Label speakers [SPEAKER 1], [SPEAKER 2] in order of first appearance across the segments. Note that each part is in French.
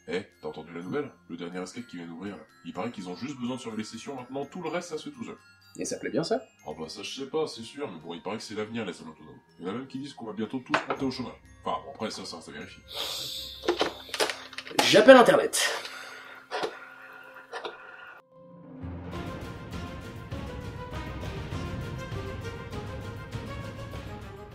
[SPEAKER 1] Eh, t'as entendu la nouvelle? Le dernier escape qui vient d'ouvrir, là. Il paraît qu'ils ont juste besoin de surveiller les sessions, maintenant tout le reste ça se fait tout seul.
[SPEAKER 2] Et ça plaît bien ça?
[SPEAKER 1] Ah bah ça je sais pas, c'est sûr, mais bon, il paraît que c'est l'avenir les salles autonomes. Il y en a même qui disent qu'on va bientôt tous monter au chômage. Enfin bon, après ça vérifie.
[SPEAKER 2] J'appelle Internet.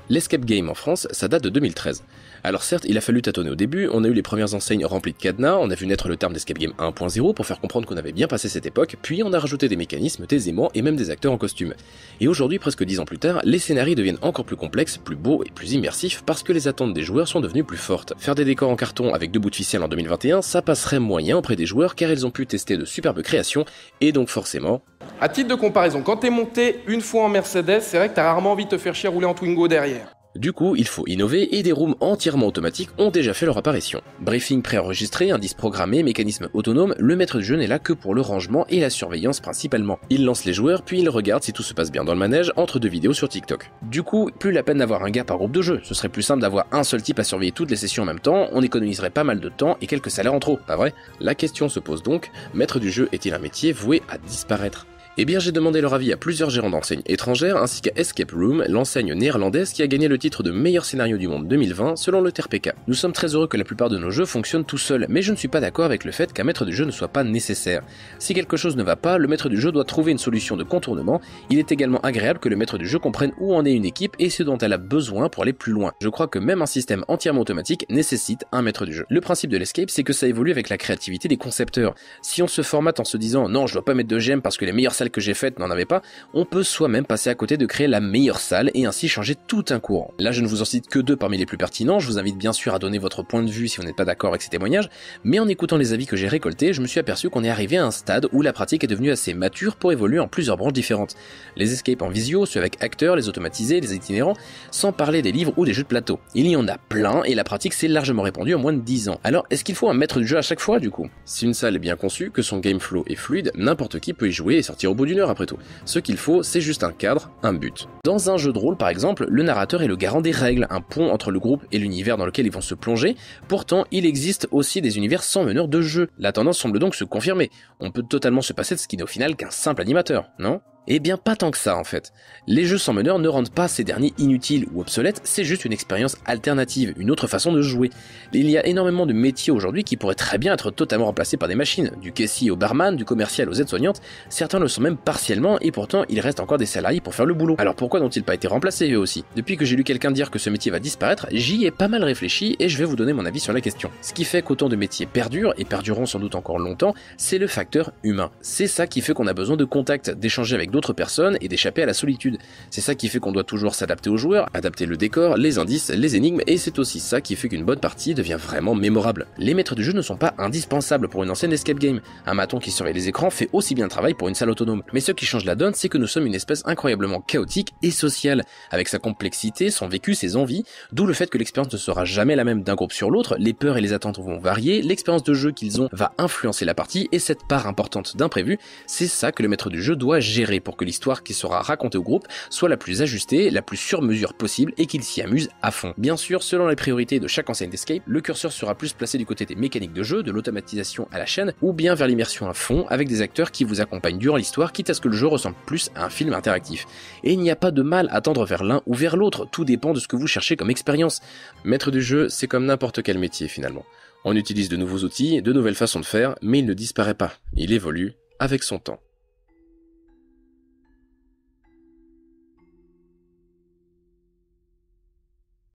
[SPEAKER 3] L'escape game en France, ça date de 2013. Alors certes, il a fallu tâtonner au début, on a eu les premières enseignes remplies de cadenas, on a vu naître le terme d'escape game 1.0 pour faire comprendre qu'on avait bien passé cette époque, puis on a rajouté des mécanismes, des aimants et même des acteurs en costume. Et aujourd'hui, presque 10 ans plus tard, les scénarios deviennent encore plus complexes, plus beaux et plus immersifs parce que les attentes des joueurs sont devenues plus fortes. Faire des décors en carton avec 2 bouts de ficelle en 2021, ça passerait moyen auprès des joueurs car ils ont pu tester de superbes créations et donc forcément...
[SPEAKER 4] À titre de comparaison, quand t'es monté une fois en Mercedes, c'est vrai que t'as rarement envie de te faire chier rouler en Twingo derrière.
[SPEAKER 3] Du coup, il faut innover et des rooms entièrement automatiques ont déjà fait leur apparition. Briefing préenregistré, indices programmés, mécanisme autonome, le maître du jeu n'est là que pour le rangement et la surveillance principalement. Il lance les joueurs puis il regarde si tout se passe bien dans le manège entre 2 vidéos sur TikTok. Du coup, plus la peine d'avoir un gars par groupe de jeu, ce serait plus simple d'avoir un seul type à surveiller toutes les sessions en même temps, on économiserait pas mal de temps et quelques salaires en trop, pas vrai? La question se pose donc, maître du jeu est-il un métier voué à disparaître? Eh bien j'ai demandé leur avis à plusieurs gérants d'enseignes étrangères ainsi qu'à Escape Room, l'enseigne néerlandaise qui a gagné le titre de meilleur scénario du monde 2020 selon le TRPK. Nous sommes très heureux que la plupart de nos jeux fonctionnent tout seuls, mais je ne suis pas d'accord avec le fait qu'un maître du jeu ne soit pas nécessaire. Si quelque chose ne va pas, le maître du jeu doit trouver une solution de contournement. Il est également agréable que le maître du jeu comprenne où en est une équipe et ce dont elle a besoin pour aller plus loin. Je crois que même un système entièrement automatique nécessite un maître du jeu. Le principe de l'escape, c'est que ça évolue avec la créativité des concepteurs. Si on se formate en se disant non, je dois pas mettre de gemmes parce que les meilleures que j'ai faites n'en avaient pas, on peut soi-même passer à côté de créer la meilleure salle et ainsi changer tout un courant. Là je ne vous en cite que 2 parmi les plus pertinents, je vous invite bien sûr à donner votre point de vue si vous n'êtes pas d'accord avec ces témoignages, mais en écoutant les avis que j'ai récoltés, je me suis aperçu qu'on est arrivé à un stade où la pratique est devenue assez mature pour évoluer en plusieurs branches différentes. Les escapes en visio, ceux avec acteurs, les automatisés, les itinérants, sans parler des livres ou des jeux de plateau. Il y en a plein et la pratique s'est largement répandue en moins de 10 ans. Alors est-ce qu'il faut un maître du jeu à chaque fois du coup? Si une salle est bien conçue, que son game flow est fluide, n'importe qui peut y jouer et sortir au bout d'une heure après tout. Ce qu'il faut, c'est juste un cadre, un but. Dans un jeu de rôle par exemple, le narrateur est le garant des règles, un pont entre le groupe et l'univers dans lequel ils vont se plonger. Pourtant, il existe aussi des univers sans meneur de jeu. La tendance semble donc se confirmer. On peut totalement se passer de ce qui n'est au final qu'un simple animateur, non ? Eh bien pas tant que ça en fait. Les jeux sans meneur ne rendent pas ces derniers inutiles ou obsolètes, c'est juste une expérience alternative, une autre façon de jouer. Il y a énormément de métiers aujourd'hui qui pourraient très bien être totalement remplacés par des machines, du caissier au barman, du commercial aux aides-soignantes, certains le sont même partiellement et pourtant il reste encore des salariés pour faire le boulot. Alors pourquoi n'ont-ils pas été remplacés eux aussi? Depuis que j'ai lu quelqu'un dire que ce métier va disparaître, j'y ai pas mal réfléchi et je vais vous donner mon avis sur la question. Ce qui fait qu'autant de métiers perdurent et perdureront sans doute encore longtemps, c'est le facteur humain. C'est ça qui fait qu'on a besoin de contact, d'échanger avec d'autres personnes et d'échapper à la solitude. C'est ça qui fait qu'on doit toujours s'adapter aux joueurs, adapter le décor, les indices, les énigmes, et c'est aussi ça qui fait qu'une bonne partie devient vraiment mémorable. Les maîtres du jeu ne sont pas indispensables pour une ancienne escape game. Un maton qui surveille les écrans fait aussi bien le travail pour une salle autonome. Mais ce qui change la donne, c'est que nous sommes une espèce incroyablement chaotique et sociale, avec sa complexité, son vécu, ses envies, d'où le fait que l'expérience ne sera jamais la même d'un groupe sur l'autre, les peurs et les attentes vont varier, l'expérience de jeu qu'ils ont va influencer la partie, et cette part importante d'imprévu, c'est ça que le maître du jeu doit gérer pour que l'histoire qui sera racontée au groupe soit la plus ajustée, la plus sur mesure possible et qu'il s'y amuse à fond. Bien sûr, selon les priorités de chaque enseigne d'escape, le curseur sera plus placé du côté des mécaniques de jeu, de l'automatisation à la chaîne, ou bien vers l'immersion à fond avec des acteurs qui vous accompagnent durant l'histoire, quitte à ce que le jeu ressemble plus à un film interactif. Et il n'y a pas de mal à tendre vers l'un ou vers l'autre, tout dépend de ce que vous cherchez comme expérience. Maître du jeu, c'est comme n'importe quel métier finalement. On utilise de nouveaux outils, de nouvelles façons de faire, mais il ne disparaît pas, il évolue avec son temps.